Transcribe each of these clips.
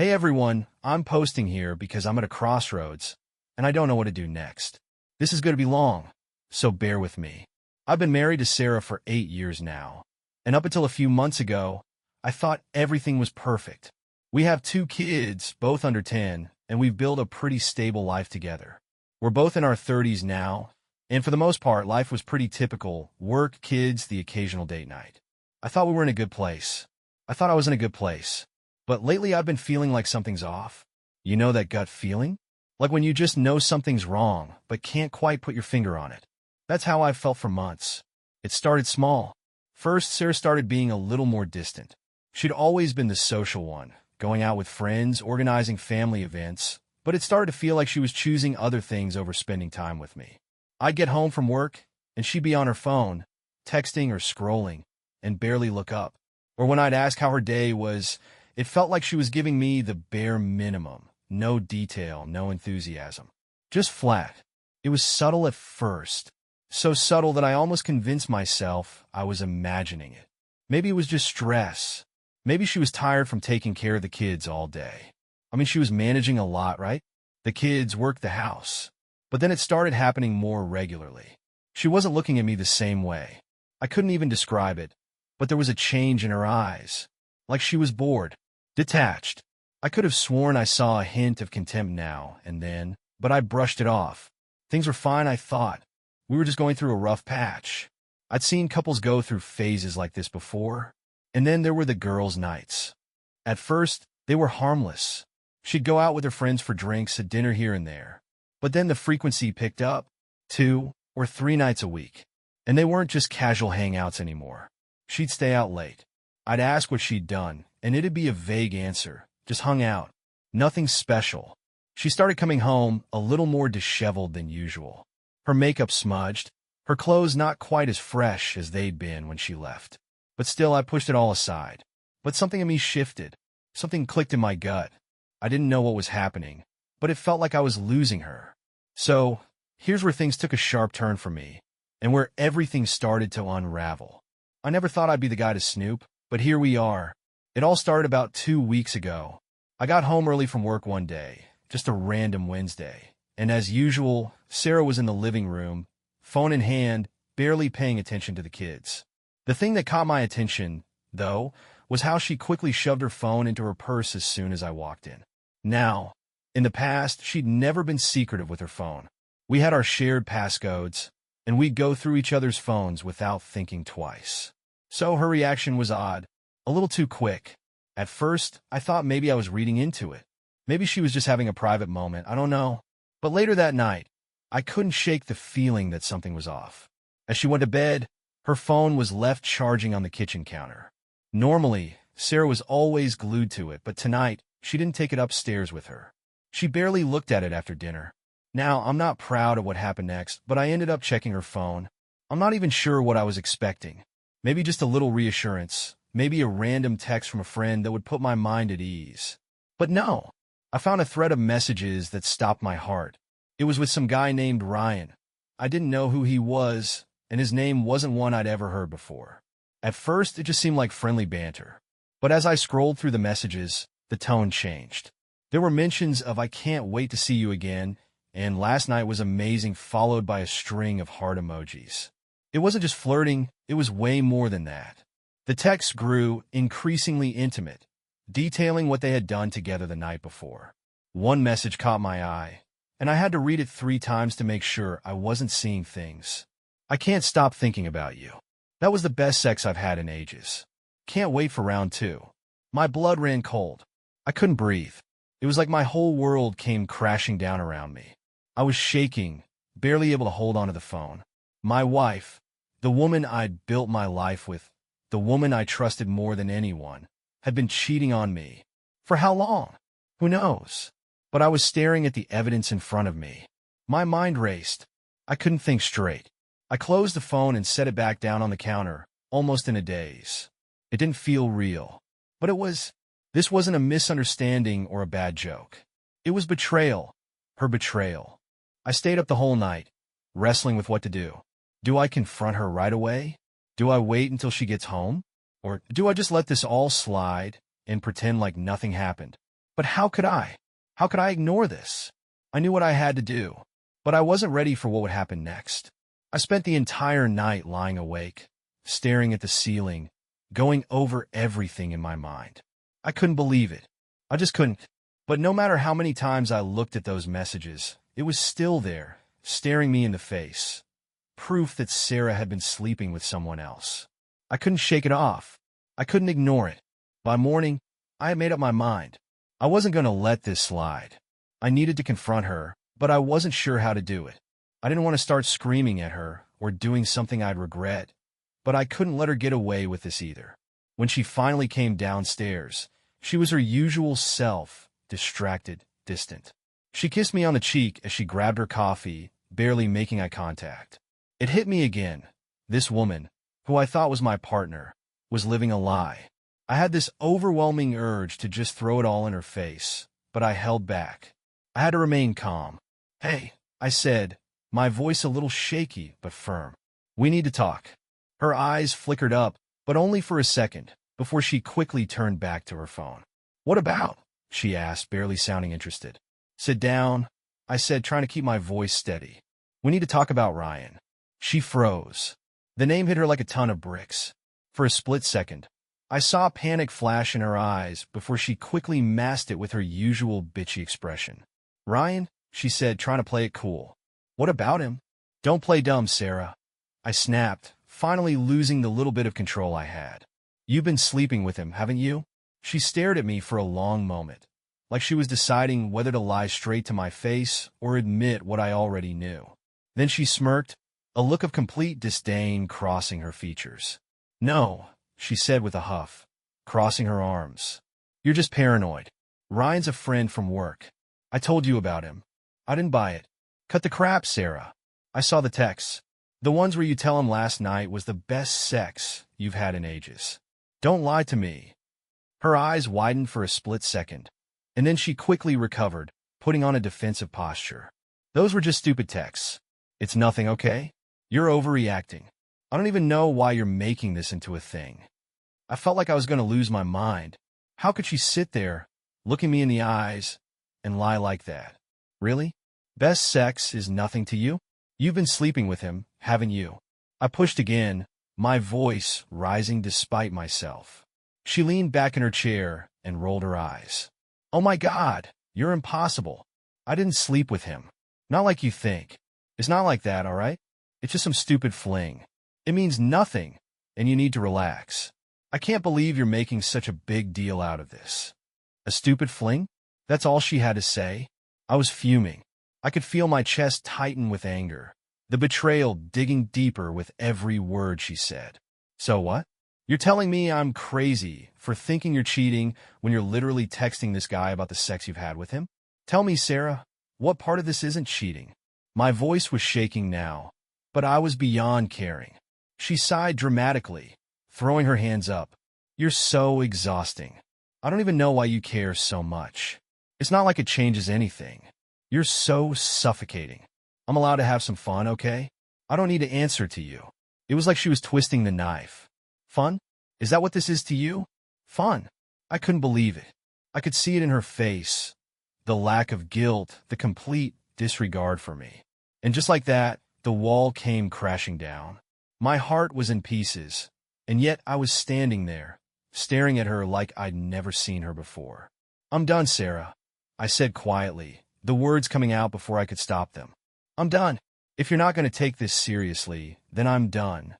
Hey everyone, I'm posting here because I'm at a crossroads, and I don't know what to do next. This is going to be long, so bear with me. I've been married to Sarah for 8 years now, and up until a few months ago, I thought everything was perfect. We have 2 kids, both under 10, and we've built a pretty stable life together. We're both in our 30s now, and for the most part, life was pretty typical: work, kids, the occasional date night. I thought we were in a good place. I thought I was in a good place. But lately I've been feeling like something's off. You know that gut feeling? Like when you just know something's wrong, but can't quite put your finger on it. That's how I've felt for months. It started small. First, Sarah started being a little more distant. She'd always been the social one, going out with friends, organizing family events, but it started to feel like she was choosing other things over spending time with me. I'd get home from work, and she'd be on her phone, texting or scrolling, and barely look up. Or when I'd ask how her day was, it felt like she was giving me the bare minimum. No detail, no enthusiasm. Just flat. It was subtle at first. So subtle that I almost convinced myself I was imagining it. Maybe it was just stress. Maybe she was tired from taking care of the kids all day. I mean, she was managing a lot, right? The kids, work, the house. But then it started happening more regularly. She wasn't looking at me the same way. I couldn't even describe it, but there was a change in her eyes. Like she was bored. Detached. I could have sworn I saw a hint of contempt now and then, but I brushed it off. Things were fine, I thought. We were just going through a rough patch. I'd seen couples go through phases like this before. And then there were the girls' nights. At first, they were harmless. She'd go out with her friends for drinks, a dinner here and there. But then the frequency picked up, 2 or 3 nights a week. And they weren't just casual hangouts anymore. She'd stay out late. I'd ask what she'd done, and it'd be a vague answer. Just hung out. Nothing special. She started coming home a little more disheveled than usual. Her makeup smudged, her clothes not quite as fresh as they'd been when she left. But still, I pushed it all aside. But something in me shifted. Something clicked in my gut. I didn't know what was happening, but it felt like I was losing her. So, here's where things took a sharp turn for me, and where everything started to unravel. I never thought I'd be the guy to snoop, but here we are. It all started about 2 weeks ago. I got home early from work one day, just a random Wednesday, and as usual, Sarah was in the living room, phone in hand, barely paying attention to the kids. The thing that caught my attention, though, was how she quickly shoved her phone into her purse as soon as I walked in. Now, in the past, she'd never been secretive with her phone. We had our shared passcodes, and we'd go through each other's phones without thinking twice. So her reaction was odd, a little too quick. At first, I thought maybe I was reading into it. Maybe she was just having a private moment, I don't know. But later that night, I couldn't shake the feeling that something was off. As she went to bed, her phone was left charging on the kitchen counter. Normally, Sarah was always glued to it, but tonight, she didn't take it upstairs with her. She barely looked at it after dinner. Now, I'm not proud of what happened next, but I ended up checking her phone. I'm not even sure what I was expecting. Maybe just a little reassurance. Maybe a random text from a friend that would put my mind at ease. But no, I found a thread of messages that stopped my heart. It was with some guy named Ryan. I didn't know who he was, and his name wasn't one I'd ever heard before. At first, it just seemed like friendly banter. But as I scrolled through the messages, the tone changed. There were mentions of "I can't wait to see you again," and "last night was amazing," followed by a string of heart emojis. It wasn't just flirting, it was way more than that. The texts grew increasingly intimate, detailing what they had done together the night before. One message caught my eye, and I had to read it 3 times to make sure I wasn't seeing things. "I can't stop thinking about you. That was the best sex I've had in ages. Can't wait for round 2. My blood ran cold. I couldn't breathe. It was like my whole world came crashing down around me. I was shaking, barely able to hold onto the phone. My wife, the woman I'd built my life with, the woman I trusted more than anyone, had been cheating on me. For how long? Who knows? But I was staring at the evidence in front of me. My mind raced. I couldn't think straight. I closed the phone and set it back down on the counter, almost in a daze. It didn't feel real. But it was. This wasn't a misunderstanding or a bad joke. It was betrayal. Her betrayal. I stayed up the whole night, wrestling with what to do. Do I confront her right away? Do I wait until she gets home? Or do I just let this all slide and pretend like nothing happened? But how could I? How could I ignore this? I knew what I had to do, but I wasn't ready for what would happen next. I spent the entire night lying awake, staring at the ceiling, going over everything in my mind. I couldn't believe it. I just couldn't. But no matter how many times I looked at those messages, it was still there, staring me in the face. Proof that Sarah had been sleeping with someone else. I couldn't shake it off. I couldn't ignore it. By morning, I had made up my mind. I wasn't going to let this slide. I needed to confront her, but I wasn't sure how to do it. I didn't want to start screaming at her or doing something I'd regret, but I couldn't let her get away with this either. When she finally came downstairs, she was her usual self, distracted, distant. She kissed me on the cheek as she grabbed her coffee, barely making eye contact. It hit me again. This woman, who I thought was my partner, was living a lie. I had this overwhelming urge to just throw it all in her face, but I held back. I had to remain calm. "Hey," I said, my voice a little shaky but firm. "We need to talk." Her eyes flickered up, but only for a second, before she quickly turned back to her phone. "What about?" she asked, barely sounding interested. "Sit down," I said, trying to keep my voice steady. "We need to talk about Ryan." She froze. The name hit her like a ton of bricks. For a split second, I saw panic flash in her eyes before she quickly masked it with her usual bitchy expression. "Ryan," she said, trying to play it cool. "What about him?" "Don't play dumb, Sarah," I snapped, finally losing the little bit of control I had. "You've been sleeping with him, haven't you?" She stared at me for a long moment, like she was deciding whether to lie straight to my face or admit what I already knew. Then she smirked, a look of complete disdain crossing her features. "No," she said with a huff, crossing her arms. "You're just paranoid. Ryan's a friend from work. I told you about him. I didn't buy it." "Cut the crap, Sarah." I saw the texts. "The ones where you tell him last night was the best sex you've had in ages. Don't lie to me." Her eyes widened for a split second, and then she quickly recovered, putting on a defensive posture. "Those were just stupid texts. It's nothing, okay? You're overreacting. I don't even know why you're making this into a thing." I felt like I was going to lose my mind. How could she sit there, looking me in the eyes, and lie like that? "Really? Best sex is nothing to you? You've been sleeping with him, haven't you?" I pushed again, my voice rising despite myself. She leaned back in her chair and rolled her eyes. "Oh my God, you're impossible. I didn't sleep with him. Not like you think. It's not like that, all right? It's just some stupid fling. It means nothing, and you need to relax. I can't believe you're making such a big deal out of this." A stupid fling? That's all she had to say? I was fuming. I could feel my chest tighten with anger, the betrayal digging deeper with every word she said. "So what? You're telling me I'm crazy for thinking you're cheating when you're literally texting this guy about the sex you've had with him? Tell me, Sarah, what part of this isn't cheating?" My voice was shaking now, but I was beyond caring. She sighed dramatically, throwing her hands up. "You're so exhausting. I don't even know why you care so much. It's not like it changes anything. You're so suffocating. I'm allowed to have some fun, okay? I don't need to answer to you." It was like she was twisting the knife. "Fun? Is that what this is to you? Fun?" I couldn't believe it. I could see it in her face. The lack of guilt, the complete disregard for me. And just like that, the wall came crashing down. My heart was in pieces, and yet I was standing there, staring at her like I'd never seen her before. "I'm done, Sarah," I said quietly, the words coming out before I could stop them. "I'm done. If you're not going to take this seriously, then I'm done."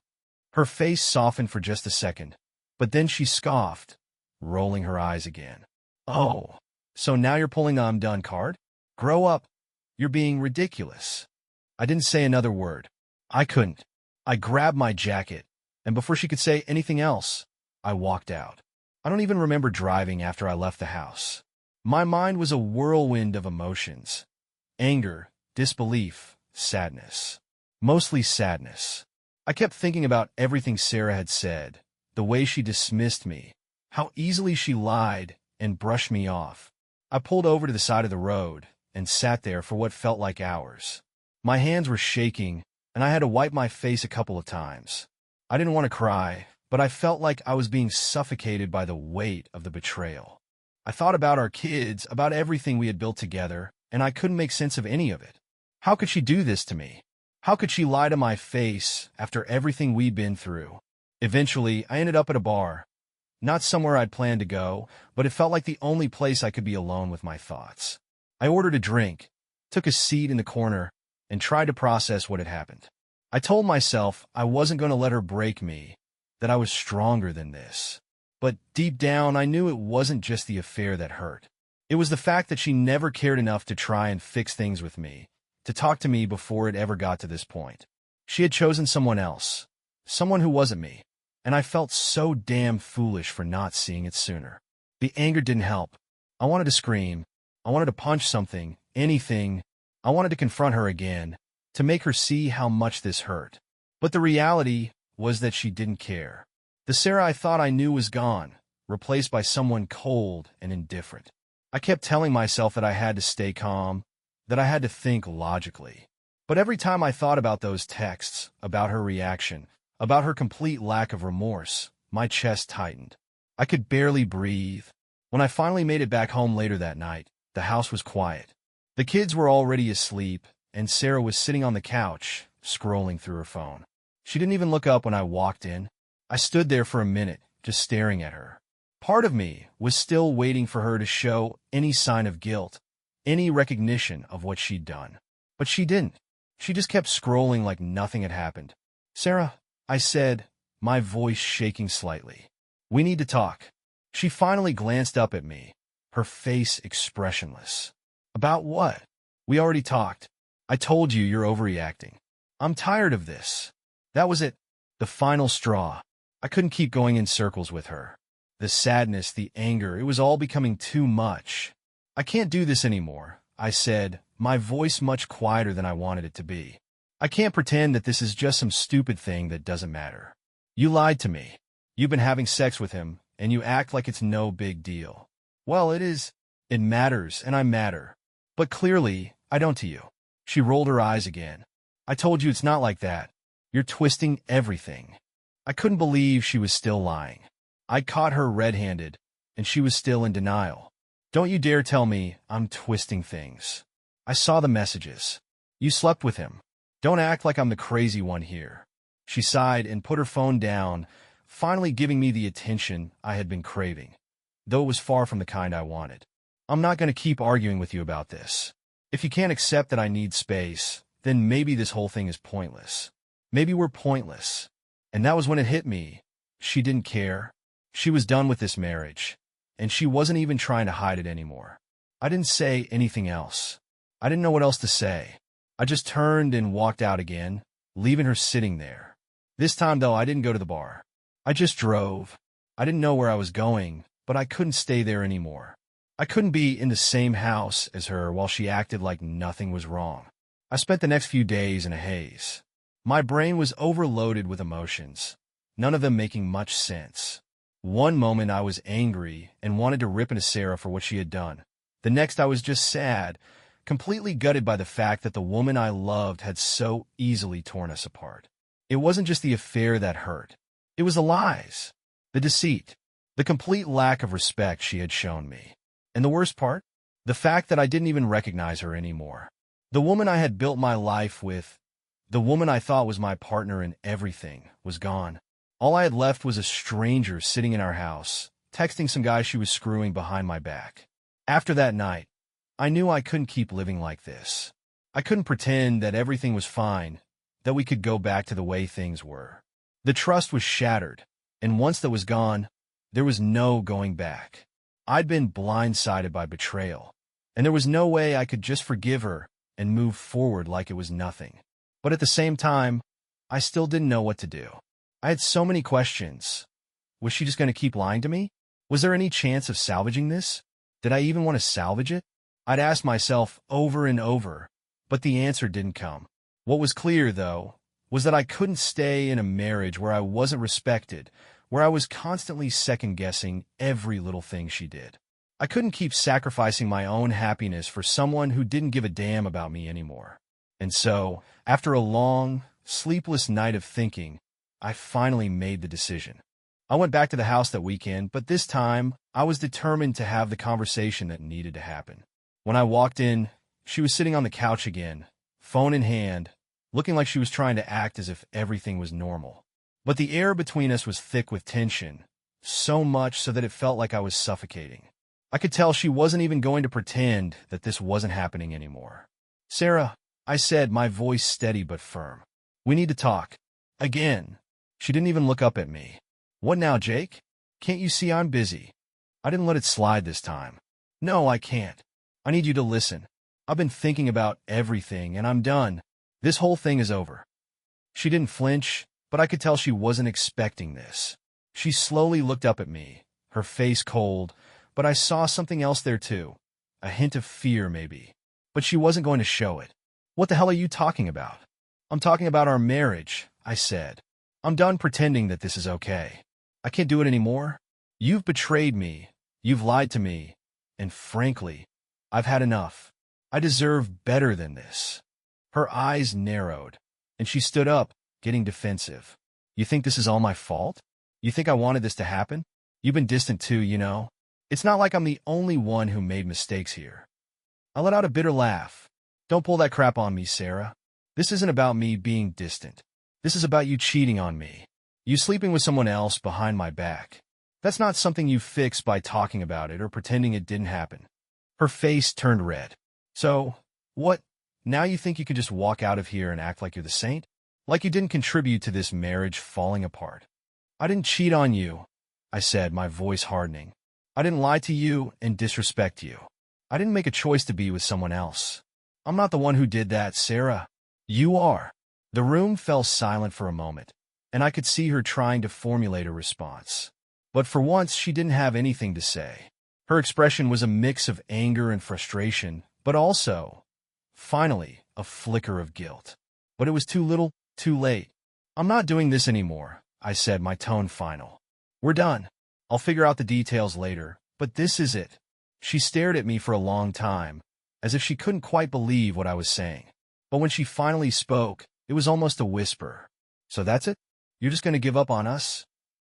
Her face softened for just a second, but then she scoffed, rolling her eyes again. "Oh, so now you're pulling the I'm done card? Grow up. You're being ridiculous." I didn't say another word. I couldn't. I grabbed my jacket, and before she could say anything else, I walked out. I don't even remember driving after I left the house. My mind was a whirlwind of emotions. Anger, disbelief, sadness. Mostly sadness. I kept thinking about everything Sarah had said, the way she dismissed me, how easily she lied and brushed me off. I pulled over to the side of the road and sat there for what felt like hours. My hands were shaking, and I had to wipe my face a couple of times. I didn't want to cry, but I felt like I was being suffocated by the weight of the betrayal. I thought about our kids, about everything we had built together, and I couldn't make sense of any of it. How could she do this to me? How could she lie to my face after everything we'd been through? Eventually, I ended up at a bar. Not somewhere I'd planned to go, but it felt like the only place I could be alone with my thoughts. I ordered a drink, took a seat in the corner, and tried to process what had happened. I told myself I wasn't going to let her break me, that I was stronger than this. But deep down, I knew it wasn't just the affair that hurt. It was the fact that she never cared enough to try and fix things with me, to talk to me before it ever got to this point. She had chosen someone else, someone who wasn't me, and I felt so damn foolish for not seeing it sooner. The anger didn't help. I wanted to scream. I wanted to punch something, anything. I wanted to confront her again, to make her see how much this hurt. But the reality was that she didn't care. The Sarah I thought I knew was gone, replaced by someone cold and indifferent. I kept telling myself that I had to stay calm, that I had to think logically. But every time I thought about those texts, about her reaction, about her complete lack of remorse, my chest tightened. I could barely breathe. When I finally made it back home later that night, the house was quiet. The kids were already asleep, and Sarah was sitting on the couch, scrolling through her phone. She didn't even look up when I walked in. I stood there for a minute, just staring at her. Part of me was still waiting for her to show any sign of guilt, any recognition of what she'd done. But she didn't. She just kept scrolling like nothing had happened. "Sarah," I said, my voice shaking slightly. "We need to talk." She finally glanced up at me, her face expressionless. "About what?" "We already talked. I told you you're overreacting. I'm tired of this." That was it. The final straw. I couldn't keep going in circles with her. The sadness, the anger, it was all becoming too much. "I can't do this anymore," I said, my voice much quieter than I wanted it to be. "I can't pretend that this is just some stupid thing that doesn't matter. You lied to me. You've been having sex with him, and you act like it's no big deal." "Well, it is. It matters, and I matter. But clearly, I don't to you." She rolled her eyes again. "I told you it's not like that. You're twisting everything." I couldn't believe she was still lying. I caught her red-handed, and she was still in denial. "Don't you dare tell me I'm twisting things. I saw the messages. You slept with him. Don't act like I'm the crazy one here." She sighed and put her phone down, finally giving me the attention I had been craving, though it was far from the kind I wanted. "I'm not going to keep arguing with you about this. If you can't accept that I need space, then maybe this whole thing is pointless. Maybe we're pointless." And that was when it hit me. She didn't care. She was done with this marriage, and she wasn't even trying to hide it anymore. I didn't say anything else. I didn't know what else to say. I just turned and walked out again, leaving her sitting there. This time, though, I didn't go to the bar. I just drove. I didn't know where I was going, but I couldn't stay there anymore. I couldn't be in the same house as her while she acted like nothing was wrong. I spent the next few days in a haze. My brain was overloaded with emotions, none of them making much sense. One moment I was angry and wanted to rip into Sarah for what she had done. The next I was just sad, completely gutted by the fact that the woman I loved had so easily torn us apart. It wasn't just the affair that hurt. It was the lies, the deceit, the complete lack of respect she had shown me. And the worst part? The fact that I didn't even recognize her anymore. The woman I had built my life with, the woman I thought was my partner in everything, was gone. All I had left was a stranger sitting in our house, texting some guy she was screwing behind my back. After that night, I knew I couldn't keep living like this. I couldn't pretend that everything was fine, that we could go back to the way things were. The trust was shattered, and once that was gone, there was no going back. I'd been blindsided by betrayal, and there was no way I could just forgive her and move forward like it was nothing. But at the same time, I still didn't know what to do. I had so many questions. Was she just going to keep lying to me? Was there any chance of salvaging this? Did I even want to salvage it? I'd asked myself over and over, but the answer didn't come. What was clear, though, was that I couldn't stay in a marriage where I wasn't respected, where I was constantly second-guessing every little thing she did. I couldn't keep sacrificing my own happiness for someone who didn't give a damn about me anymore. And so, after a long, sleepless night of thinking, I finally made the decision. I went back to the house that weekend, but this time I was determined to have the conversation that needed to happen. When I walked in, she was sitting on the couch again, phone in hand, looking like she was trying to act as if everything was normal. But the air between us was thick with tension, so much so that it felt like I was suffocating. I could tell she wasn't even going to pretend that this wasn't happening anymore. "Sarah," I said, my voice steady but firm. "We need to talk. Again." She didn't even look up at me. "What now, Jake? Can't you see I'm busy?" I didn't let it slide this time. "No, I can't. I need you to listen. I've been thinking about everything, and I'm done. This whole thing is over." She didn't flinch, but I could tell she wasn't expecting this. She slowly looked up at me, her face cold, but I saw something else there too. A hint of fear, maybe. But she wasn't going to show it. "What the hell are you talking about?" "I'm talking about our marriage," I said. "I'm done pretending that this is okay. I can't do it anymore. You've betrayed me. You've lied to me. And frankly, I've had enough. I deserve better than this." Her eyes narrowed, and she stood up, getting defensive. "You think this is all my fault? You think I wanted this to happen? You've been distant too, you know. It's not like I'm the only one who made mistakes here." I let out a bitter laugh. "Don't pull that crap on me, Sarah. This isn't about me being distant. This is about you cheating on me. You sleeping with someone else behind my back. That's not something you fix by talking about it or pretending it didn't happen." Her face turned red. "So, what? Now you think you can just walk out of here and act like you're the saint? Like you didn't contribute to this marriage falling apart?" "I didn't cheat on you," I said, my voice hardening. "I didn't lie to you and disrespect you. I didn't make a choice to be with someone else. I'm not the one who did that, Sarah. You are." The room fell silent for a moment, and I could see her trying to formulate a response. But for once, she didn't have anything to say. Her expression was a mix of anger and frustration, but also, finally, a flicker of guilt. But it was too little, too late. "I'm not doing this anymore," I said, my tone final. "We're done. I'll figure out the details later, but this is it." She stared at me for a long time, as if she couldn't quite believe what I was saying. But when she finally spoke, it was almost a whisper. "So that's it? You're just going to give up on us?"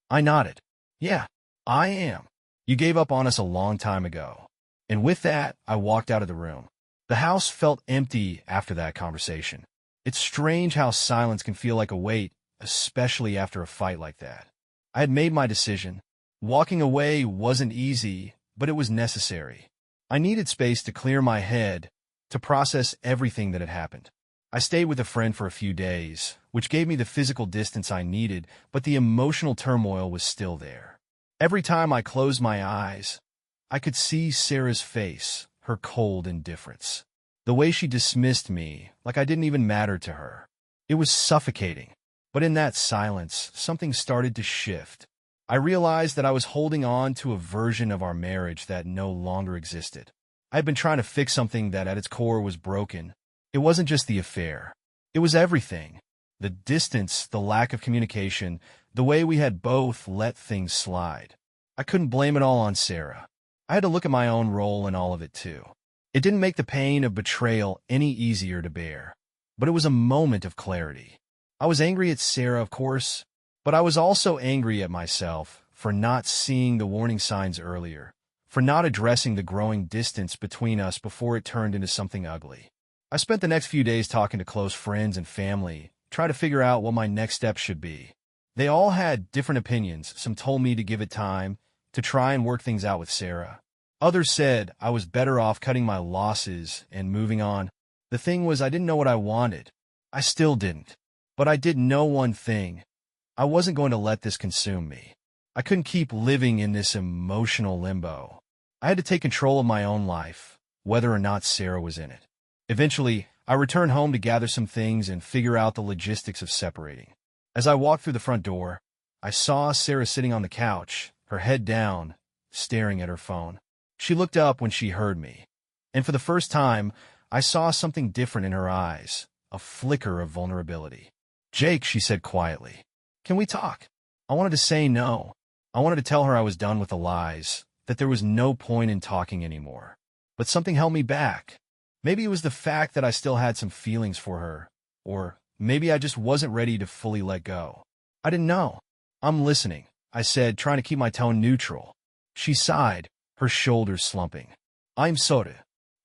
I nodded. "Yeah, I am. You gave up on us a long time ago." And with that, I walked out of the room. The house felt empty after that conversation. It's strange how silence can feel like a weight, especially after a fight like that. I had made my decision. Walking away wasn't easy, but it was necessary. I needed space to clear my head, to process everything that had happened. I stayed with a friend for a few days, which gave me the physical distance I needed, but the emotional turmoil was still there. Every time I closed my eyes, I could see Sarah's face, her cold indifference. The way she dismissed me, like I didn't even matter to her. It was suffocating. But in that silence, something started to shift. I realized that I was holding on to a version of our marriage that no longer existed. I had been trying to fix something that at its core was broken. It wasn't just the affair. It was everything. The distance, the lack of communication, the way we had both let things slide. I couldn't blame it all on Sarah. I had to look at my own role in all of it too. It didn't make the pain of betrayal any easier to bear, but it was a moment of clarity. I was angry at Sarah, of course, but I was also angry at myself for not seeing the warning signs earlier, for not addressing the growing distance between us before it turned into something ugly. I spent the next few days talking to close friends and family, trying to figure out what my next steps should be. They all had different opinions. Some told me to give it time, to try and work things out with Sarah. Others said I was better off cutting my losses and moving on. The thing was, I didn't know what I wanted. I still didn't. But I did know one thing. I wasn't going to let this consume me. I couldn't keep living in this emotional limbo. I had to take control of my own life, whether or not Sarah was in it. Eventually, I returned home to gather some things and figure out the logistics of separating. As I walked through the front door, I saw Sarah sitting on the couch, her head down, staring at her phone. She looked up when she heard me, and for the first time, I saw something different in her eyes, a flicker of vulnerability. "Jake," she said quietly, "can we talk?" I wanted to say no. I wanted to tell her I was done with the lies, that there was no point in talking anymore. But something held me back. Maybe it was the fact that I still had some feelings for her, or maybe I just wasn't ready to fully let go. I didn't know. "I'm listening," I said, trying to keep my tone neutral. She sighed, her shoulders slumping. I'm sorry.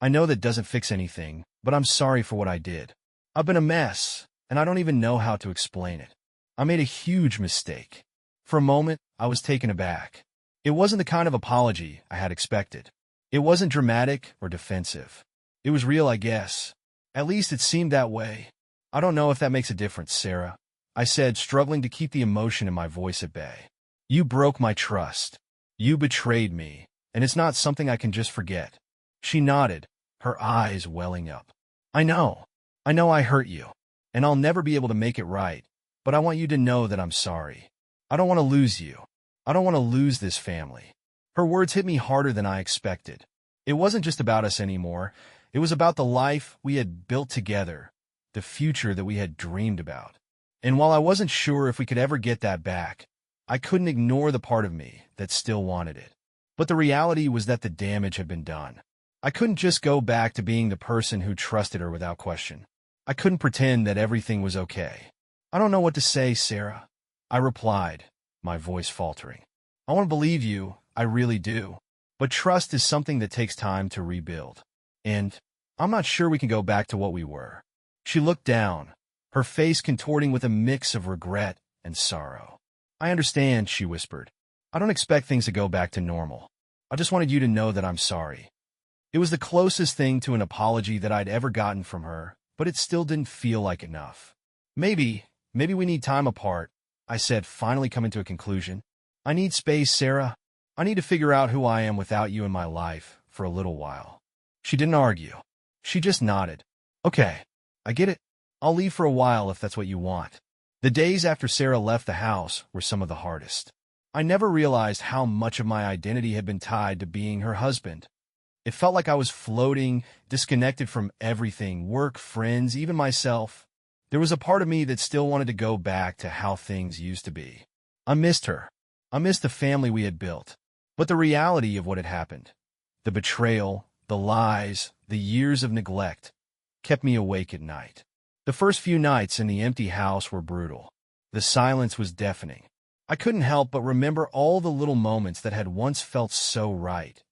I know that doesn't fix anything, but I'm sorry for what I did. I've been a mess, and I don't even know how to explain it. I made a huge mistake. For a moment, I was taken aback. It wasn't the kind of apology I had expected. It wasn't dramatic or defensive. It was real, I guess. At least it seemed that way. I don't know if that makes a difference, Sarah, I said, struggling to keep the emotion in my voice at bay. You broke my trust. You betrayed me, and it's not something I can just forget. She nodded, her eyes welling up. I know I hurt you, and I'll never be able to make it right, but I want you to know that I'm sorry. I don't want to lose you. I don't want to lose this family. Her words hit me harder than I expected. It wasn't just about us anymore. It was about the life we had built together, the future that we had dreamed about. And while I wasn't sure if we could ever get that back, I couldn't ignore the part of me that still wanted it. But the reality was that the damage had been done. I couldn't just go back to being the person who trusted her without question. I couldn't pretend that everything was okay. I don't know what to say, Sarah, I replied, my voice faltering. I want to believe you, I really do. But trust is something that takes time to rebuild. And I'm not sure we can go back to what we were. She looked down, her face contorting with a mix of regret and sorrow. I understand, she whispered. I don't expect things to go back to normal. I just wanted you to know that I'm sorry. It was the closest thing to an apology that I'd ever gotten from her, but it still didn't feel like enough. Maybe we need time apart, I said, finally coming to a conclusion. I need space, Sarah. I need to figure out who I am without you in my life for a little while. She didn't argue. She just nodded. Okay, I get it. I'll leave for a while if that's what you want. The days after Sarah left the house were some of the hardest. I never realized how much of my identity had been tied to being her husband. It felt like I was floating, disconnected from everything, work, friends, even myself. There was a part of me that still wanted to go back to how things used to be. I missed her. I missed the family we had built. But the reality of what had happened, the betrayal, the lies, the years of neglect, kept me awake at night. The first few nights in the empty house were brutal. The silence was deafening. I couldn't help but remember all the little moments that had once felt so right.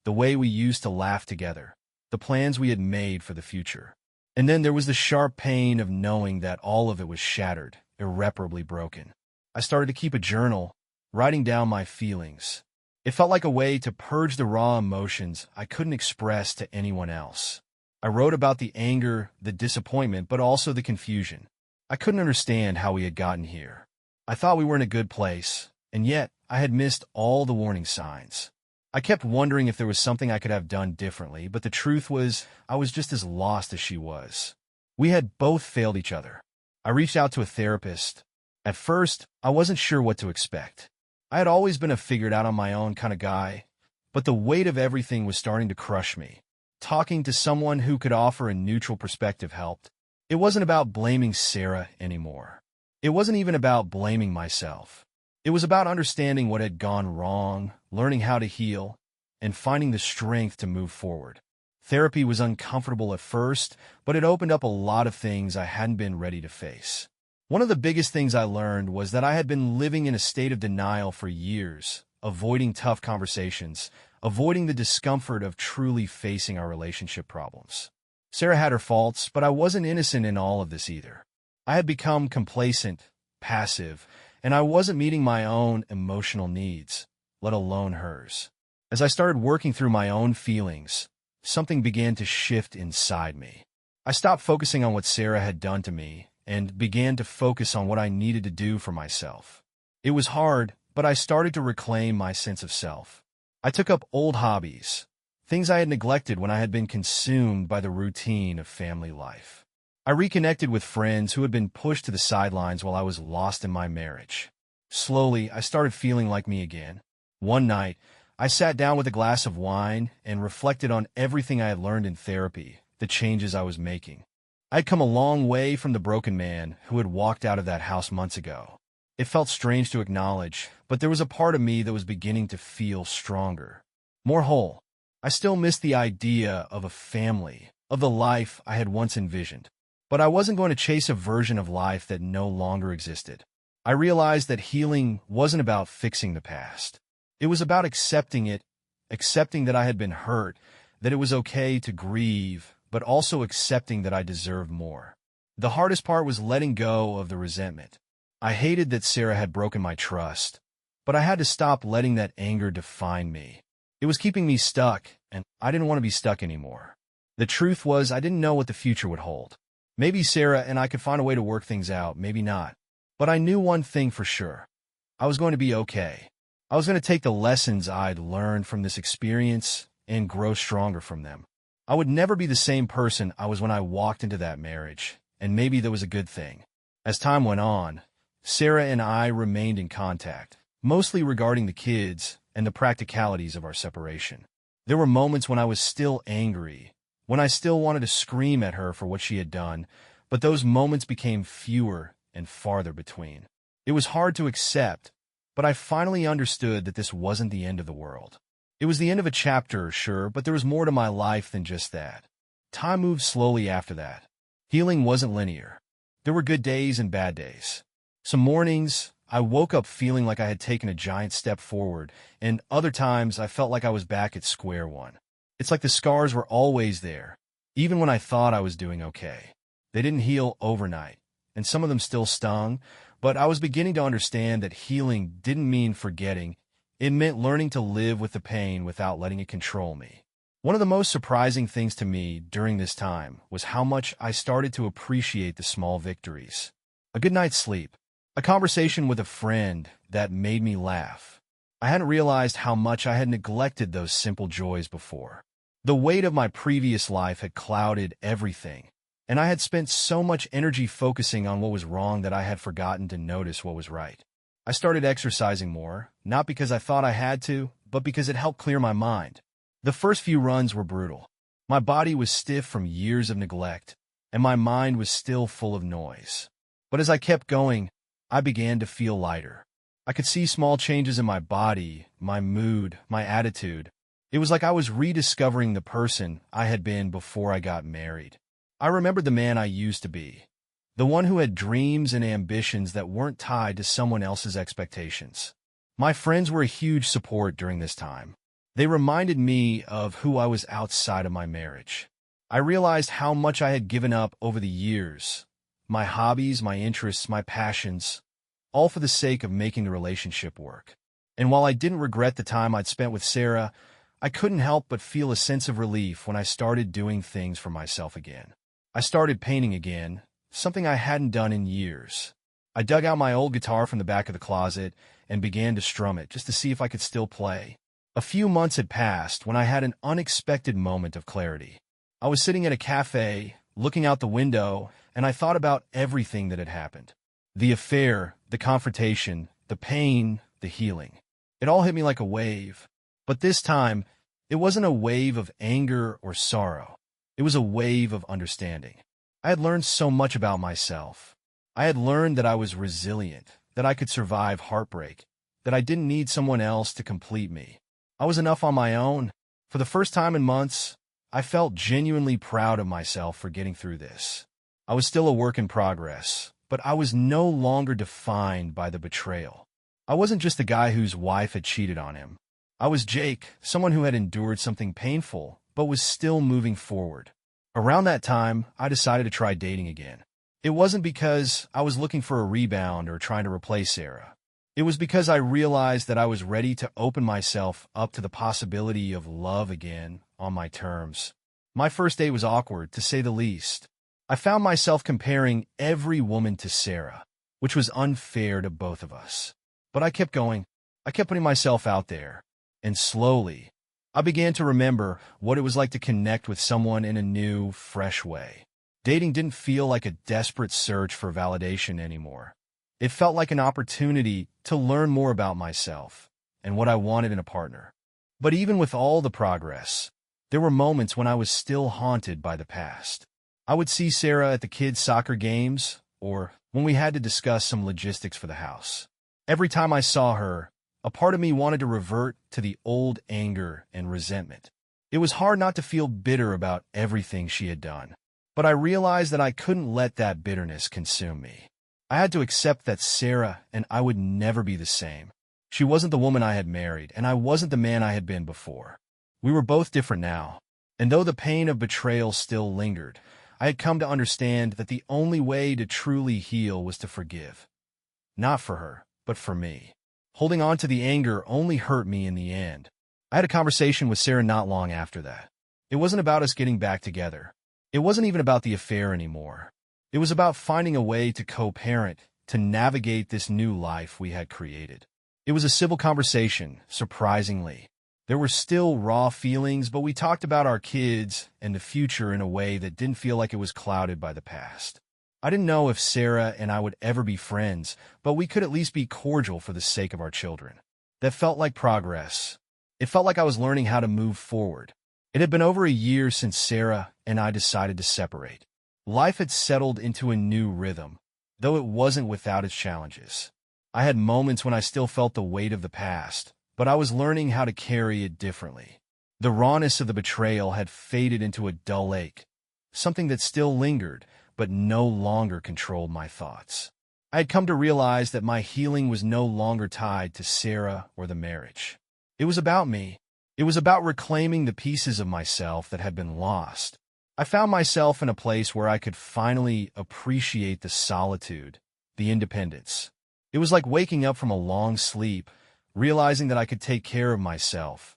The way we used to laugh together, the plans we had made for the future. And then there was the sharp pain of knowing that all of it was shattered, irreparably broken. I started to keep a journal, writing down my feelings. It felt like a way to purge the raw emotions I couldn't express to anyone else. I wrote about the anger, the disappointment, but also the confusion. I couldn't understand how we had gotten here. I thought we were in a good place, and yet I had missed all the warning signs. I kept wondering if there was something I could have done differently, but the truth was I was just as lost as she was. We had both failed each other. I reached out to a therapist. At first, I wasn't sure what to expect. I had always been a figured-out-on-my-own kind of guy, but the weight of everything was starting to crush me. Talking to someone who could offer a neutral perspective helped. It wasn't about blaming Sarah anymore. It wasn't even about blaming myself. It was about understanding what had gone wrong, learning how to heal, and finding the strength to move forward. Therapy was uncomfortable at first, but it opened up a lot of things I hadn't been ready to face. One of the biggest things I learned was that I had been living in a state of denial for years, avoiding tough conversations, avoiding the discomfort of truly facing our relationship problems. Sarah had her faults, but I wasn't innocent in all of this either. I had become complacent, passive, and I wasn't meeting my own emotional needs, let alone hers. As I started working through my own feelings, something began to shift inside me. I stopped focusing on what Sarah had done to me and began to focus on what I needed to do for myself. It was hard, but I started to reclaim my sense of self. I took up old hobbies, things I had neglected when I had been consumed by the routine of family life. I reconnected with friends who had been pushed to the sidelines while I was lost in my marriage. Slowly, I started feeling like me again. One night, I sat down with a glass of wine and reflected on everything I had learned in therapy, the changes I was making. I had come a long way from the broken man who had walked out of that house months ago. It felt strange to acknowledge, but there was a part of me that was beginning to feel stronger, more whole. I still missed the idea of a family, of the life I had once envisioned. But I wasn't going to chase a version of life that no longer existed. I realized that healing wasn't about fixing the past. It was about accepting it, accepting that I had been hurt, that it was okay to grieve, but also accepting that I deserved more. The hardest part was letting go of the resentment. I hated that Sarah had broken my trust, but I had to stop letting that anger define me. It was keeping me stuck, and I didn't want to be stuck anymore. The truth was, I didn't know what the future would hold. Maybe Sarah and I could find a way to work things out, maybe not. But I knew one thing for sure. I was going to be okay. I was going to take the lessons I'd learned from this experience and grow stronger from them. I would never be the same person I was when I walked into that marriage, and maybe that was a good thing. As time went on, Sarah and I remained in contact, mostly regarding the kids and the practicalities of our separation. There were moments when I was still angry, when I still wanted to scream at her for what she had done, but those moments became fewer and farther between. It was hard to accept, but I finally understood that this wasn't the end of the world. It was the end of a chapter, sure, but there was more to my life than just that. Time moved slowly after that. Healing wasn't linear. There were good days and bad days. Some mornings, I woke up feeling like I had taken a giant step forward, and other times I felt like I was back at square one. It's like the scars were always there, even when I thought I was doing okay. They didn't heal overnight, and some of them still stung, but I was beginning to understand that healing didn't mean forgetting. It meant learning to live with the pain without letting it control me. One of the most surprising things to me during this time was how much I started to appreciate the small victories. A good night's sleep, a conversation with a friend that made me laugh. I hadn't realized how much I had neglected those simple joys before. The weight of my previous life had clouded everything, and I had spent so much energy focusing on what was wrong that I had forgotten to notice what was right. I started exercising more, not because I thought I had to, but because it helped clear my mind. The first few runs were brutal. My body was stiff from years of neglect, and my mind was still full of noise. But as I kept going, I began to feel lighter. I could see small changes in my body, my mood, my attitude. It was like I was rediscovering the person I had been before I got married. I remembered the man I used to be, the one who had dreams and ambitions that weren't tied to someone else's expectations. My friends were a huge support during this time. They reminded me of who I was outside of my marriage. I realized how much I had given up over the years, my hobbies, my interests, my passions, all for the sake of making the relationship work. And while I didn't regret the time I'd spent with Sarah, I couldn't help but feel a sense of relief when I started doing things for myself again. I started painting again, something I hadn't done in years. I dug out my old guitar from the back of the closet and began to strum it just to see if I could still play. A few months had passed when I had an unexpected moment of clarity. I was sitting at a cafe, looking out the window, and I thought about everything that had happened. The affair, the confrontation, the pain, the healing. It all hit me like a wave. But this time, it wasn't a wave of anger or sorrow. It was a wave of understanding. I had learned so much about myself. I had learned that I was resilient, that I could survive heartbreak, that I didn't need someone else to complete me. I was enough on my own. For the first time in months, I felt genuinely proud of myself for getting through this. I was still a work in progress, but I was no longer defined by the betrayal. I wasn't just the guy whose wife had cheated on him. I was Jake, someone who had endured something painful, but was still moving forward. Around that time, I decided to try dating again. It wasn't because I was looking for a rebound or trying to replace Sarah. It was because I realized that I was ready to open myself up to the possibility of love again on my terms. My first date was awkward, to say the least. I found myself comparing every woman to Sarah, which was unfair to both of us. But I kept going. I kept putting myself out there. And slowly, I began to remember what it was like to connect with someone in a new, fresh way. Dating didn't feel like a desperate search for validation anymore. It felt like an opportunity to learn more about myself and what I wanted in a partner. But even with all the progress, there were moments when I was still haunted by the past. I would see Sarah at the kids' soccer games, or when we had to discuss some logistics for the house. Every time I saw her, a part of me wanted to revert to the old anger and resentment. It was hard not to feel bitter about everything she had done, but I realized that I couldn't let that bitterness consume me. I had to accept that Sarah and I would never be the same. She wasn't the woman I had married, and I wasn't the man I had been before. We were both different now, and though the pain of betrayal still lingered, I had come to understand that the only way to truly heal was to forgive. Not for her, but for me. Holding on to the anger only hurt me in the end. I had a conversation with Sarah not long after that. It wasn't about us getting back together. It wasn't even about the affair anymore. It was about finding a way to co-parent, to navigate this new life we had created. It was a civil conversation, surprisingly. There were still raw feelings, but we talked about our kids and the future in a way that didn't feel like it was clouded by the past. I didn't know if Sarah and I would ever be friends, but we could at least be cordial for the sake of our children. That felt like progress. It felt like I was learning how to move forward. It had been over a year since Sarah and I decided to separate. Life had settled into a new rhythm, though it wasn't without its challenges. I had moments when I still felt the weight of the past, but I was learning how to carry it differently. The rawness of the betrayal had faded into a dull ache, something that still lingered, but no longer controlled my thoughts. I had come to realize that my healing was no longer tied to Sarah or the marriage. It was about me. It was about reclaiming the pieces of myself that had been lost. I found myself in a place where I could finally appreciate the solitude, the independence. It was like waking up from a long sleep, realizing that I could take care of myself,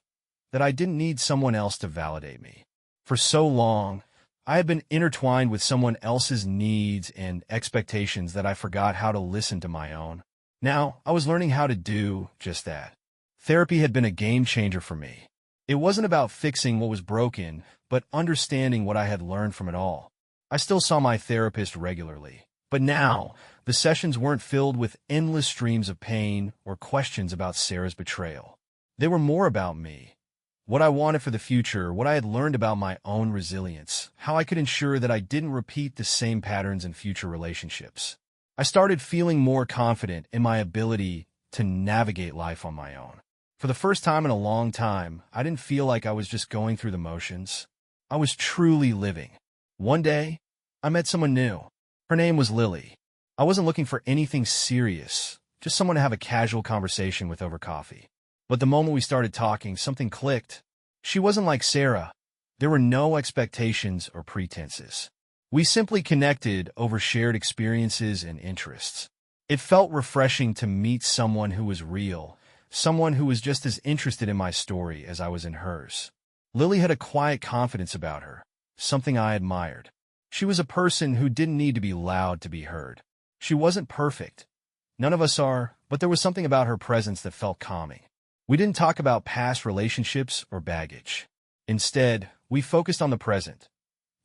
that I didn't need someone else to validate me. For so long, I had been intertwined with someone else's needs and expectations that I forgot how to listen to my own. Now, I was learning how to do just that. Therapy had been a game changer for me. It wasn't about fixing what was broken, but understanding what I had learned from it all. I still saw my therapist regularly, but now, the sessions weren't filled with endless streams of pain or questions about Sarah's betrayal. They were more about me. What I wanted for the future, what I had learned about my own resilience, how I could ensure that I didn't repeat the same patterns in future relationships. I started feeling more confident in my ability to navigate life on my own. For the first time in a long time, I didn't feel like I was just going through the motions. I was truly living. One day, I met someone new. Her name was Lily. I wasn't looking for anything serious, just someone to have a casual conversation with over coffee. But the moment we started talking, something clicked. She wasn't like Sarah. There were no expectations or pretenses. We simply connected over shared experiences and interests. It felt refreshing to meet someone who was real, someone who was just as interested in my story as I was in hers. Lily had a quiet confidence about her, something I admired. She was a person who didn't need to be loud to be heard. She wasn't perfect. None of us are, but there was something about her presence that felt calming. We didn't talk about past relationships or baggage. Instead, we focused on the present.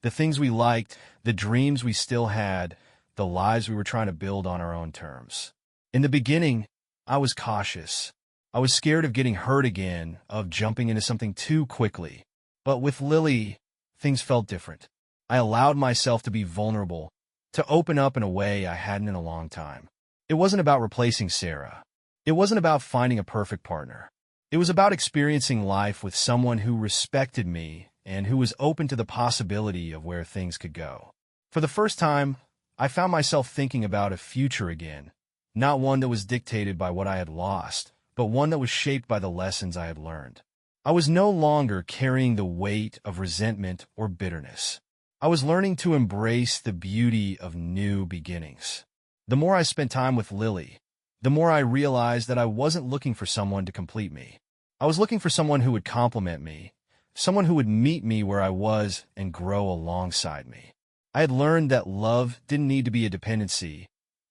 The things we liked, the dreams we still had, the lives we were trying to build on our own terms. In the beginning, I was cautious. I was scared of getting hurt again, of jumping into something too quickly. But with Lily, things felt different. I allowed myself to be vulnerable, to open up in a way I hadn't in a long time. It wasn't about replacing Sarah. It wasn't about finding a perfect partner. It was about experiencing life with someone who respected me and who was open to the possibility of where things could go. For the first time, I found myself thinking about a future again, not one that was dictated by what I had lost, but one that was shaped by the lessons I had learned. I was no longer carrying the weight of resentment or bitterness. I was learning to embrace the beauty of new beginnings. The more I spent time with Lily, the more I realized that I wasn't looking for someone to complete me. I was looking for someone who would complement me, someone who would meet me where I was and grow alongside me. I had learned that love didn't need to be a dependency.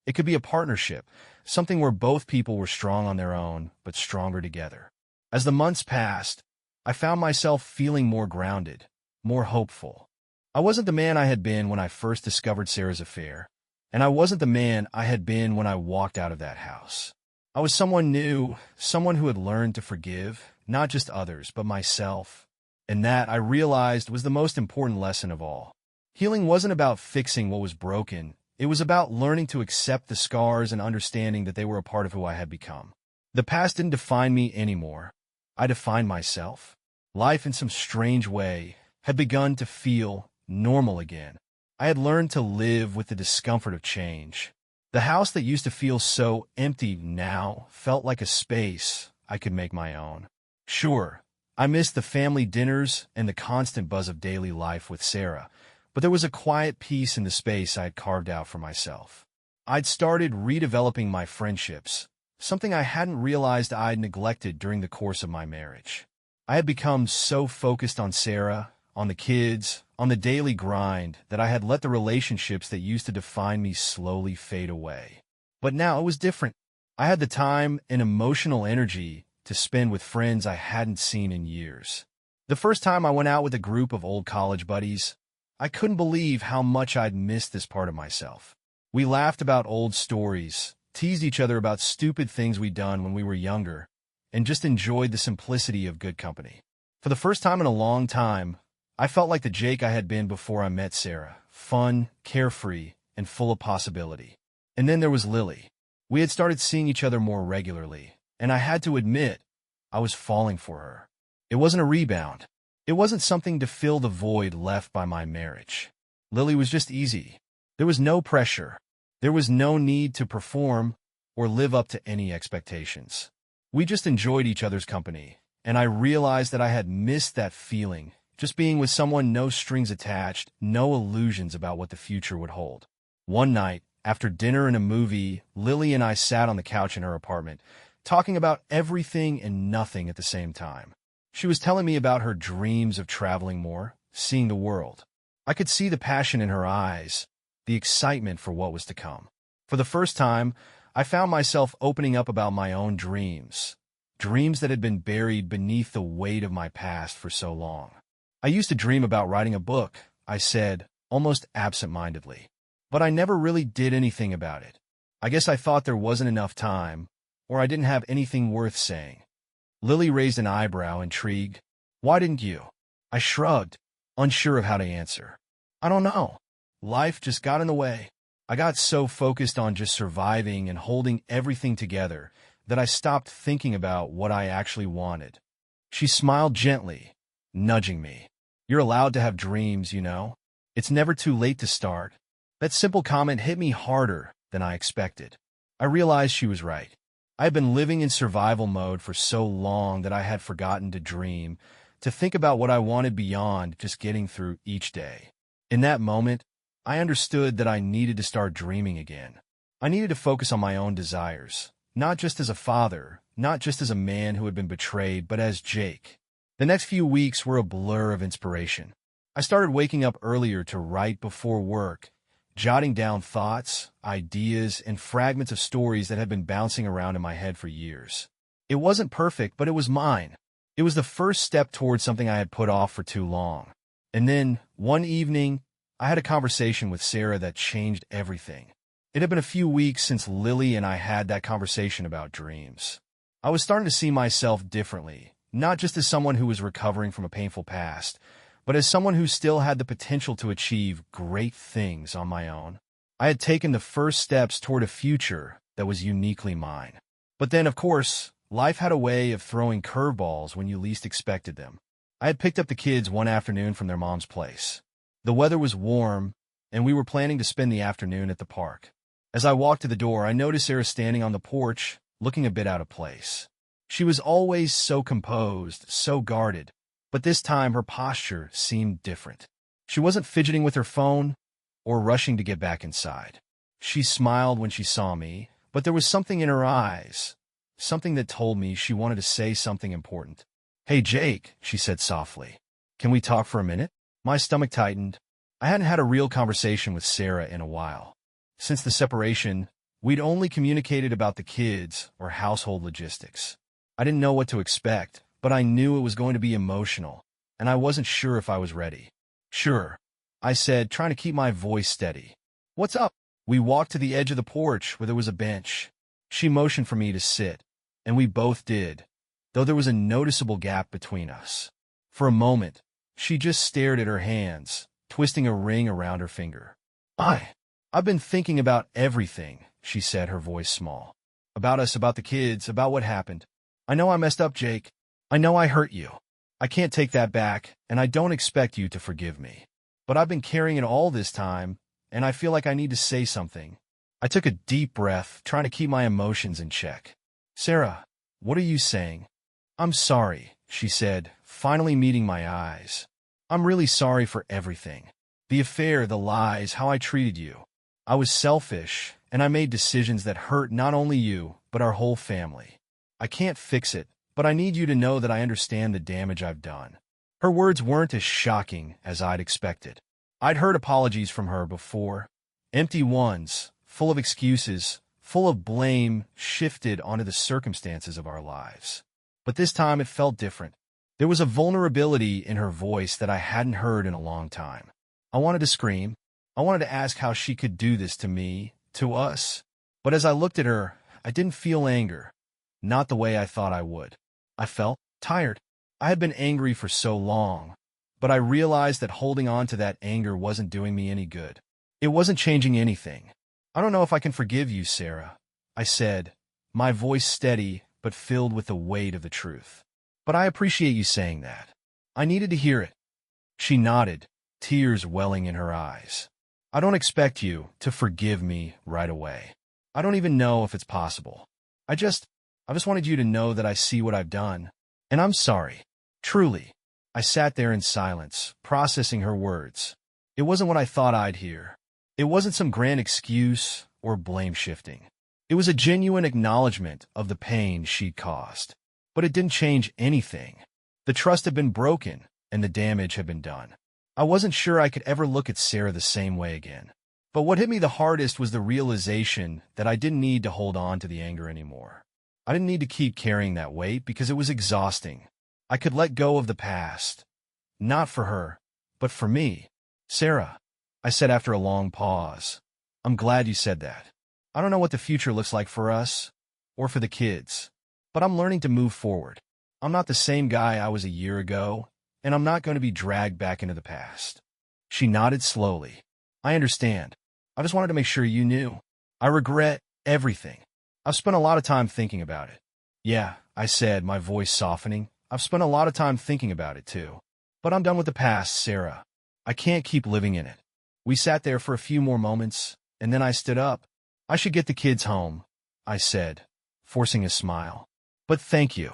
It could be a partnership, something where both people were strong on their own, but stronger together. As the months passed, I found myself feeling more grounded, more hopeful. I wasn't the man I had been when I first discovered Sarah's affair, and I wasn't the man I had been when I walked out of that house. I was someone new, someone who had learned to forgive, not just others, but myself. And that, I realized, was the most important lesson of all. Healing wasn't about fixing what was broken. It was about learning to accept the scars and understanding that they were a part of who I had become. The past didn't define me anymore. I defined myself. Life, in some strange way, had begun to feel normal again. I had learned to live with the discomfort of change. The house that used to feel so empty now felt like a space I could make my own. Sure, I missed the family dinners and the constant buzz of daily life with Sarah, but there was a quiet peace in the space I had carved out for myself. I'd started redeveloping my friendships, something I hadn't realized I'd neglected during the course of my marriage. I had become so focused on Sarah, on the kids, on the daily grind, that I had let the relationships that used to define me slowly fade away. But now it was different. I had the time and emotional energy to spend with friends I hadn't seen in years. The first time I went out with a group of old college buddies, I couldn't believe how much I'd missed this part of myself. We laughed about old stories, teased each other about stupid things we'd done when we were younger, and just enjoyed the simplicity of good company. For the first time in a long time, I felt like the Jake I had been before I met Sarah, fun, carefree, and full of possibility. And then there was Lily. We had started seeing each other more regularly, and I had to admit, I was falling for her. It wasn't a rebound. It wasn't something to fill the void left by my marriage. Lily was just easy. There was no pressure. There was no need to perform or live up to any expectations. We just enjoyed each other's company, and I realized that I had missed that feeling, just being with someone, no strings attached, no illusions about what the future would hold. One night, after dinner and a movie, Lily and I sat on the couch in her apartment, talking about everything and nothing at the same time. She was telling me about her dreams of traveling more, seeing the world. I could see the passion in her eyes, the excitement for what was to come. For the first time, I found myself opening up about my own dreams that had been buried beneath the weight of my past for so long. I used to dream about writing a book, I said, almost absent-mindedly. But I never really did anything about it. I guess I thought there wasn't enough time, or I didn't have anything worth saying. Lily raised an eyebrow, intrigued. Why didn't you? I shrugged, unsure of how to answer. I don't know. Life just got in the way. I got so focused on just surviving and holding everything together that I stopped thinking about what I actually wanted. She smiled gently, nudging me. You're allowed to have dreams, you know. It's never too late to start. That simple comment hit me harder than I expected. I realized she was right. I had been living in survival mode for so long that I had forgotten to dream, to think about what I wanted beyond just getting through each day. In that moment, I understood that I needed to start dreaming again. I needed to focus on my own desires, not just as a father, not just as a man who had been betrayed, but as Jake. The next few weeks were a blur of inspiration. I started waking up earlier to write before work, jotting down thoughts, ideas, and fragments of stories that had been bouncing around in my head for years. It wasn't perfect, but it was mine. It was the first step towards something I had put off for too long. And then, one evening, I had a conversation with Sarah that changed everything. It had been a few weeks since Lily and I had that conversation about dreams. I was starting to see myself differently, not just as someone who was recovering from a painful past, but as someone who still had the potential to achieve great things on my own. I had taken the first steps toward a future that was uniquely mine. But then, of course, life had a way of throwing curveballs when you least expected them. I had picked up the kids one afternoon from their mom's place. The weather was warm, and we were planning to spend the afternoon at the park. As I walked to the door, I noticed Sarah standing on the porch, looking a bit out of place. She was always so composed, so guarded, but this time her posture seemed different. She wasn't fidgeting with her phone or rushing to get back inside. She smiled when she saw me, but there was something in her eyes, something that told me she wanted to say something important. Hey, Jake, she said softly. Can we talk for a minute? My stomach tightened. I hadn't had a real conversation with Sarah in a while. Since the separation, we'd only communicated about the kids or household logistics. I didn't know what to expect, but I knew it was going to be emotional, and I wasn't sure if I was ready. Sure, I said, trying to keep my voice steady. What's up? We walked to the edge of the porch where there was a bench. She motioned for me to sit, and we both did, though there was a noticeable gap between us. For a moment, she just stared at her hands, twisting a ring around her finger. I've been thinking about everything, she said, her voice small. About us, about the kids, about what happened. I know I messed up, Jake. I know I hurt you. I can't take that back, and I don't expect you to forgive me. But I've been carrying it all this time, and I feel like I need to say something. I took a deep breath, trying to keep my emotions in check. Sarah, what are you saying? I'm sorry, she said, finally meeting my eyes. I'm really sorry for everything. The affair, the lies, how I treated you. I was selfish, and I made decisions that hurt not only you, but our whole family. I can't fix it, but I need you to know that I understand the damage I've done. Her words weren't as shocking as I'd expected. I'd heard apologies from her before. Empty ones, full of excuses, full of blame, shifted onto the circumstances of our lives. But this time it felt different. There was a vulnerability in her voice that I hadn't heard in a long time. I wanted to scream. I wanted to ask how she could do this to me, to us. But as I looked at her, I didn't feel anger. Not the way I thought I would. I felt tired. I had been angry for so long, but I realized that holding on to that anger wasn't doing me any good. It wasn't changing anything. I don't know if I can forgive you, Sarah, I said, my voice steady but filled with the weight of the truth. But I appreciate you saying that. I needed to hear it. She nodded, tears welling in her eyes. I don't expect you to forgive me right away. I don't even know if it's possible. I just wanted you to know that I see what I've done, and I'm sorry. Truly. I sat there in silence, processing her words. It wasn't what I thought I'd hear. It wasn't some grand excuse or blame shifting. It was a genuine acknowledgement of the pain she'd caused. But it didn't change anything. The trust had been broken, and the damage had been done. I wasn't sure I could ever look at Sarah the same way again. But what hit me the hardest was the realization that I didn't need to hold on to the anger anymore. I didn't need to keep carrying that weight because it was exhausting. I could let go of the past. Not for her, but for me. Sarah, I said after a long pause, I'm glad you said that. I don't know what the future looks like for us, or for the kids, but I'm learning to move forward. I'm not the same guy I was a year ago, and I'm not going to be dragged back into the past. She nodded slowly. I understand. I just wanted to make sure you knew. I regret everything. I've spent a lot of time thinking about it. Yeah, I said, my voice softening. I've spent a lot of time thinking about it, too. But I'm done with the past, Sarah. I can't keep living in it. We sat there for a few more moments, and then I stood up. I should get the kids home, I said, forcing a smile. But thank you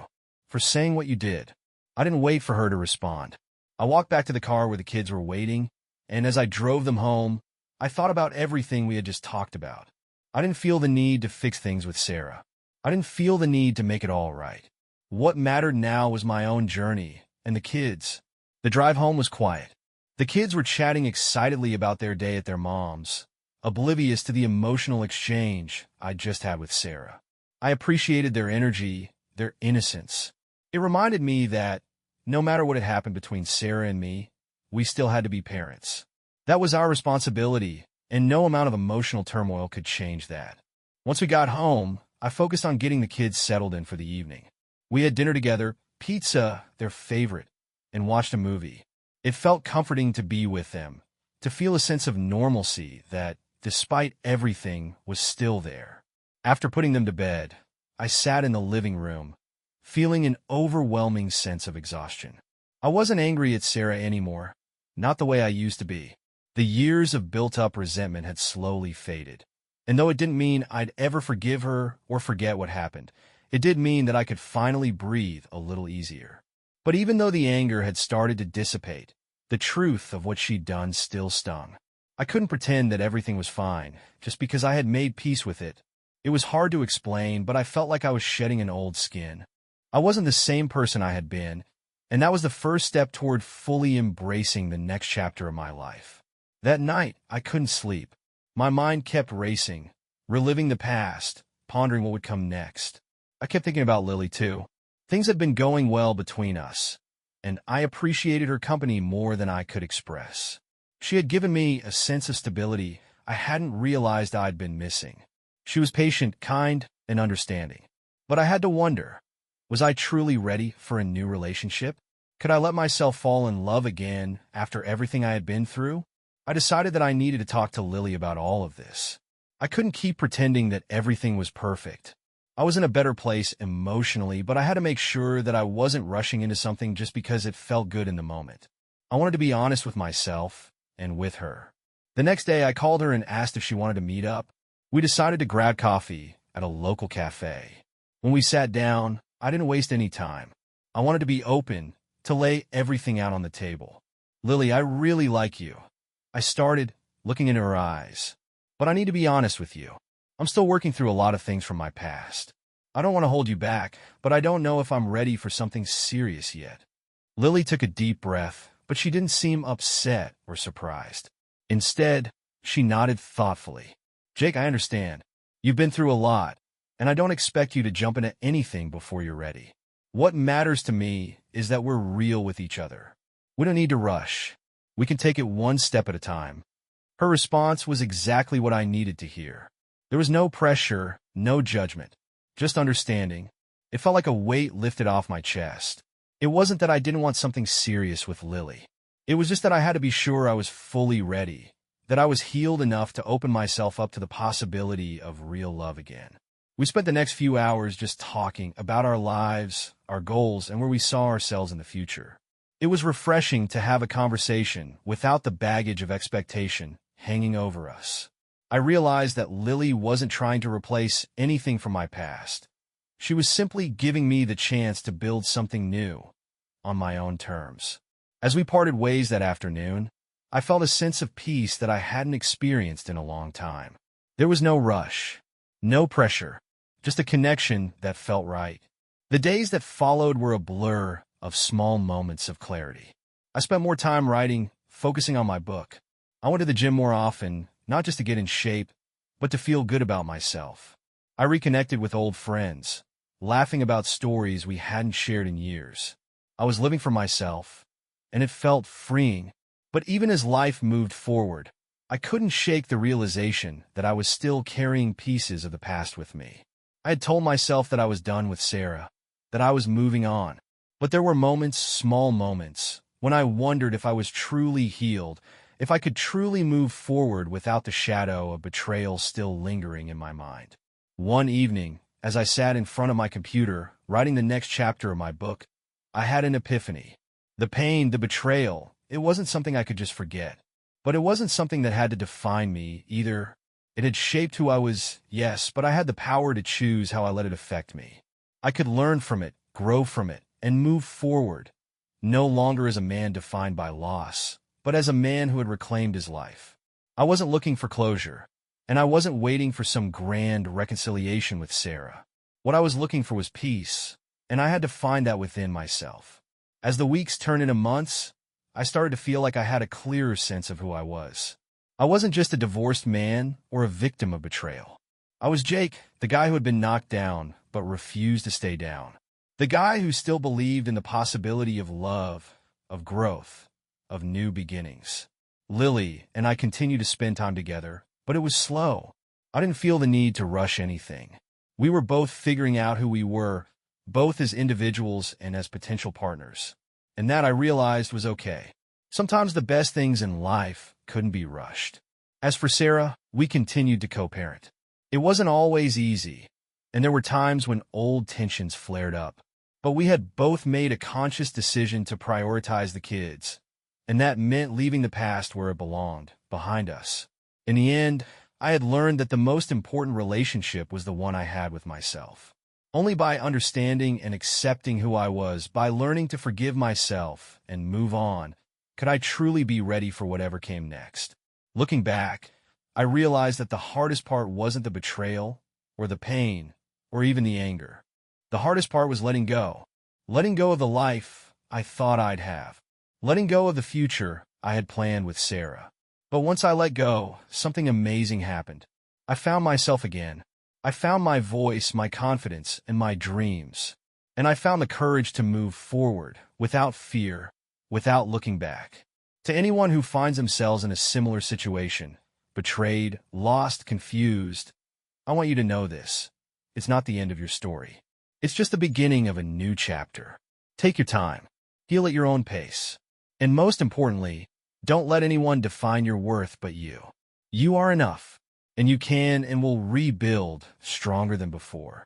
for saying what you did. I didn't wait for her to respond. I walked back to the car where the kids were waiting, and as I drove them home, I thought about everything we had just talked about. I didn't feel the need to fix things with Sarah. I didn't feel the need to make it all right. What mattered now was my own journey and the kids. The drive home was quiet. The kids were chatting excitedly about their day at their mom's, oblivious to the emotional exchange I'd just had with Sarah. I appreciated their energy, their innocence. It reminded me that, no matter what had happened between Sarah and me, we still had to be parents. That was our responsibility, and no amount of emotional turmoil could change that. Once we got home, I focused on getting the kids settled in for the evening. We had dinner together, pizza, their favorite, and watched a movie. It felt comforting to be with them, to feel a sense of normalcy that, despite everything, was still there. After putting them to bed, I sat in the living room, feeling an overwhelming sense of exhaustion. I wasn't angry at Sarah anymore, not the way I used to be. The years of built-up resentment had slowly faded. And though it didn't mean I'd ever forgive her or forget what happened, it did mean that I could finally breathe a little easier. But even though the anger had started to dissipate, the truth of what she'd done still stung. I couldn't pretend that everything was fine, just because I had made peace with it. It was hard to explain, but I felt like I was shedding an old skin. I wasn't the same person I had been, and that was the first step toward fully embracing the next chapter of my life. That night, I couldn't sleep. My mind kept racing, reliving the past, pondering what would come next. I kept thinking about Lily, too. Things had been going well between us, and I appreciated her company more than I could express. She had given me a sense of stability I hadn't realized I'd been missing. She was patient, kind, and understanding. But I had to wonder, was I truly ready for a new relationship? Could I let myself fall in love again after everything I had been through? I decided that I needed to talk to Lily about all of this. I couldn't keep pretending that everything was perfect. I was in a better place emotionally, but I had to make sure that I wasn't rushing into something just because it felt good in the moment. I wanted to be honest with myself and with her. The next day, I called her and asked if she wanted to meet up. We decided to grab coffee at a local cafe. When we sat down, I didn't waste any time. I wanted to be open, to lay everything out on the table. Lily, I really like you. I started, looking in her eyes. But I need to be honest with you. I'm still working through a lot of things from my past. I don't want to hold you back, but I don't know if I'm ready for something serious yet. Lily took a deep breath, but she didn't seem upset or surprised. Instead, she nodded thoughtfully. Jake, I understand. You've been through a lot, and I don't expect you to jump into anything before you're ready. What matters to me is that we're real with each other. We don't need to rush. We can take it one step at a time. Her response was exactly what I needed to hear. There was no pressure, no judgment, just understanding. It felt like a weight lifted off my chest. It wasn't that I didn't want something serious with Lily. It was just that I had to be sure I was fully ready, that I was healed enough to open myself up to the possibility of real love again. We spent the next few hours just talking about our lives, our goals, and where we saw ourselves in the future. It was refreshing to have a conversation without the baggage of expectation hanging over us. I realized that Lily wasn't trying to replace anything from my past. She was simply giving me the chance to build something new, on my own terms. As we parted ways that afternoon, I felt a sense of peace that I hadn't experienced in a long time. There was no rush, no pressure, just a connection that felt right. The days that followed were a blur of small moments of clarity. I spent more time writing, focusing on my book. I went to the gym more often, not just to get in shape, but to feel good about myself. I reconnected with old friends, laughing about stories we hadn't shared in years. I was living for myself, and it felt freeing. But even as life moved forward, I couldn't shake the realization that I was still carrying pieces of the past with me. I had told myself that I was done with Sarah, that I was moving on. But there were moments, small moments, when I wondered if I was truly healed, if I could truly move forward without the shadow of betrayal still lingering in my mind. One evening, as I sat in front of my computer, writing the next chapter of my book, I had an epiphany. The pain, the betrayal, it wasn't something I could just forget. But it wasn't something that had to define me either. It had shaped who I was, yes, but I had the power to choose how I let it affect me. I could learn from it, grow from it, and move forward, no longer as a man defined by loss, but as a man who had reclaimed his life. I wasn't looking for closure, and I wasn't waiting for some grand reconciliation with Sarah. What I was looking for was peace, and I had to find that within myself. As the weeks turned into months, I started to feel like I had a clearer sense of who I was. I wasn't just a divorced man or a victim of betrayal. I was Jake, the guy who had been knocked down but refused to stay down. The guy who still believed in the possibility of love, of growth, of new beginnings. Lily and I continued to spend time together, but it was slow. I didn't feel the need to rush anything. We were both figuring out who we were, both as individuals and as potential partners. And that I realized was okay. Sometimes the best things in life couldn't be rushed. As for Sarah, we continued to co-parent. It wasn't always easy, and there were times when old tensions flared up. But we had both made a conscious decision to prioritize the kids, and that meant leaving the past where it belonged, behind us. In the end, I had learned that the most important relationship was the one I had with myself. Only by understanding and accepting who I was, by learning to forgive myself and move on, could I truly be ready for whatever came next. Looking back, I realized that the hardest part wasn't the betrayal, or the pain, or even the anger. The hardest part was letting go. Letting go of the life I thought I'd have. Letting go of the future I had planned with Sarah. But once I let go, something amazing happened. I found myself again. I found my voice, my confidence, and my dreams. And I found the courage to move forward, without fear, without looking back. To anyone who finds themselves in a similar situation, betrayed, lost, confused, I want you to know this. It's not the end of your story. It's just the beginning of a new chapter. Take your time. Heal at your own pace. And most importantly, don't let anyone define your worth but you. You are enough, and you can and will rebuild stronger than before.